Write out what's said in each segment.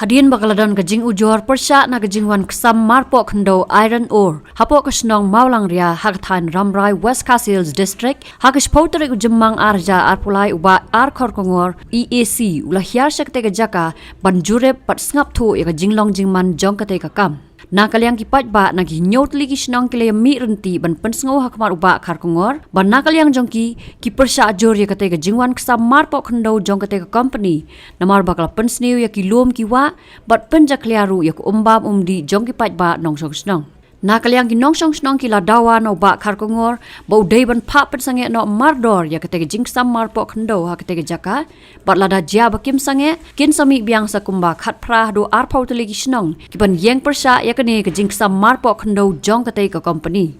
Hadin bakaladan kajing ujor persya na kajing wan kesam marpo kendo iron ore. Hapo kesnong maulang ria hakathan Ramrai West Castles District. Hakish poteri ujemang arja arpulai uba arkor kongor EAC ulah hiar syakte kajaka banjurep pat sngap tu ya kajing long jingman jong kate kakam. Na kaliang kipat ba nagi nyot ligi senang kile mi renti ban pensngo hakmar uba kar kongor ban na kaliang jongki ki persya ajor ya kate kajingwan kesam marpo kendo jong kate ka company namar bakal pensniu ya ki lom ki wa bat penja kliaru ya ku umbam umdi jong kipat ba nong song senang. Na kaliang ki nong song senang ki la dawa no ba kar kongor ba udai ban pa pensange no mardor ya kate kajing kesam marpo kendo ha kate jaka bat lada jia bakim sange kin sami biang sakumba khat prah do arpau tu ligi senang ki ban yeng persya ya kene kajing kesam marpo kendo jong kate ka company.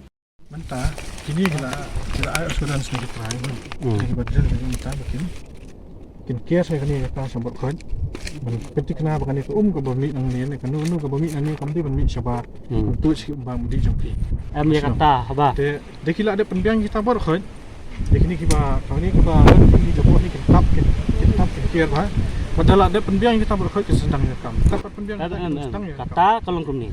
Mentah, kini kita asuran sedikit lain. Jadi badal dari mentah begini. Kias saya kini kita sambat kan. Penting kena bukan itu ke bumi nang ni, kan nu ke bumi nang ni kamu tu bumi sabar. Untuk si bang di jampi. Am ya kata, apa? De kila ada penbiang kita bar kan. De kini kita kali ni kita di jemput ni kita kier bah. Padahal ada penbiang kita bar kan kesedang kam. Dapat penbiang sedang ya. Kata kalau kum ni.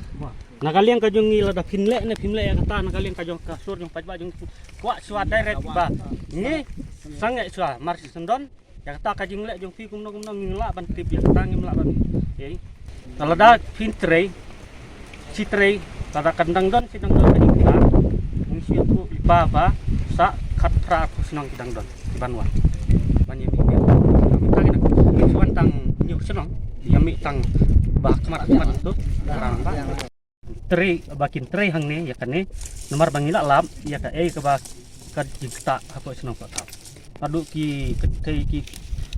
Nak kalian kajungi lada pinlek ya kata nak kalian kajung kasur yang pajak jung kuat suat direct ba. Ni sangat suat marsi sendon. Ya kata kajing lek jong fi kumno ngilak ban tip ya kata ngilak ban. Okey. Kalau dah fin tray si tray tada kandang don sidang don kajing kita. Ngisi aku lipa ba sa khat pra aku senang kidang don di banwa. Banyak mi biar. Kita kena suan tang nyu senang. Yami tang bah kemat tu. Karang ba. Tray bakin tray hang ni ya kan ni nomor bangilak lap ya ka ke ba kajing kita apa senang pak tap. Aduk ki ketai ki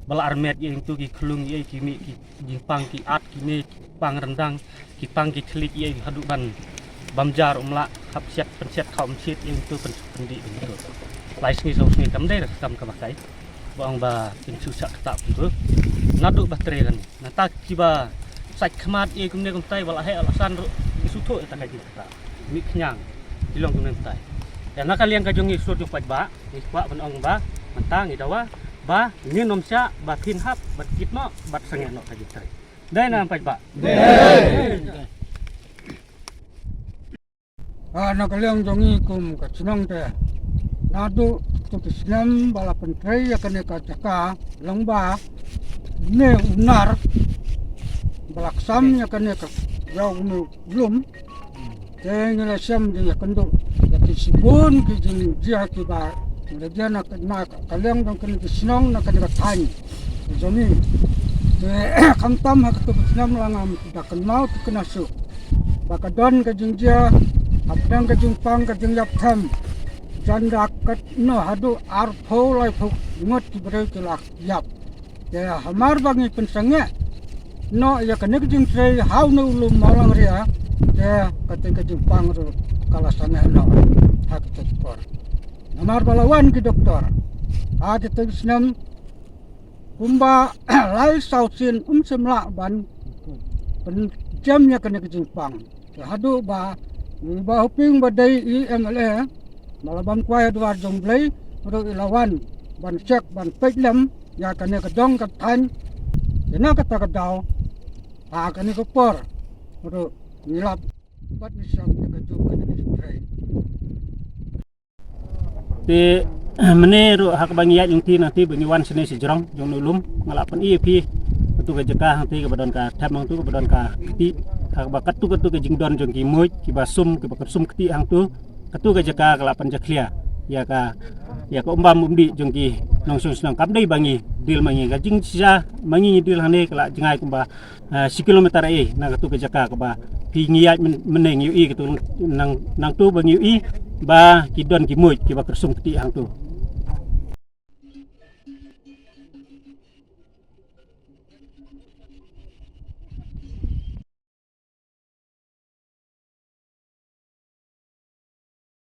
bala armet yang tu ki kelung ye ki mi ki jipang ki at ki ne pang rendang ki pang ki klik ye aduk ban bamjar umla hap siat pensiat kaum sit yang tu pendi itu lais ni saus ni kam dai kam ka bakai bang ba tin susah ketak tu naduk baterai kan nata ki ba sai khamat ye kum ne kum tai bala he alasan isuto ta ka kita mi knyang dilong kum ne tai ya nak kalian kajungi sur jumpa ba ni ba ban ong ba mentang idawa ba ini nomsya batin hap bat kitno bat sangeno ka jitai dai na ampai ba na kaliang jongi kum ka sinong te nadu tu kisnam bala pentrei ya kene ka jaka longba ne unar balaksam ya kene ka yau nu blum te ngela sam dia kendo ya kisibun ki jin dia ki ba dia nak kalian dong kena senang nak kena tanya, jadi kantam hak tu senang langam tidak kenal tu kena su, bakadon kejengja, abdang kejengpang kejengap tham, janda kat no hadu arpo lai puk ngot diberi kelak yap, ya hamar bangi pensangnya, no ya kena kejengtray hau no ulum malang ria, ya kata kejengpang tu kalasanya no hak tekor. Namar balawan ki doktor. Ada tegisnam kumba lai sausin semla ban penjamnya kena kejingpang. Hadu ba huping badai IMLA malabam kuai dua jomblai ro ilawan ban cek ban peklam ya kena kedong katan. Kena kata kedau. Kena kopor. Ro ngilap bat nisam kena kejingtray. Ti menero hak bangiat yung ti nanti bangiwan sini si jerong jong nulum ngalapan IEP tu ka jaka nanti ka badon ka thamang tu ka badon ka ti hak bakat tu ka jingdon jong ki moy ki basum ki bakat sum kti hang tu katu ka jaka ngalapan jaklia ya ka umbam umdi jong ki nongsung senang kam dai bangi dil mangi ka jing sia mangi dil hane kala jengai kumba 1 kilometer na katu ka jaka ka ba pi ngiat meneng ui katu nang tu bangi ui ba ki don ki moy ki bakat sum kti hang tu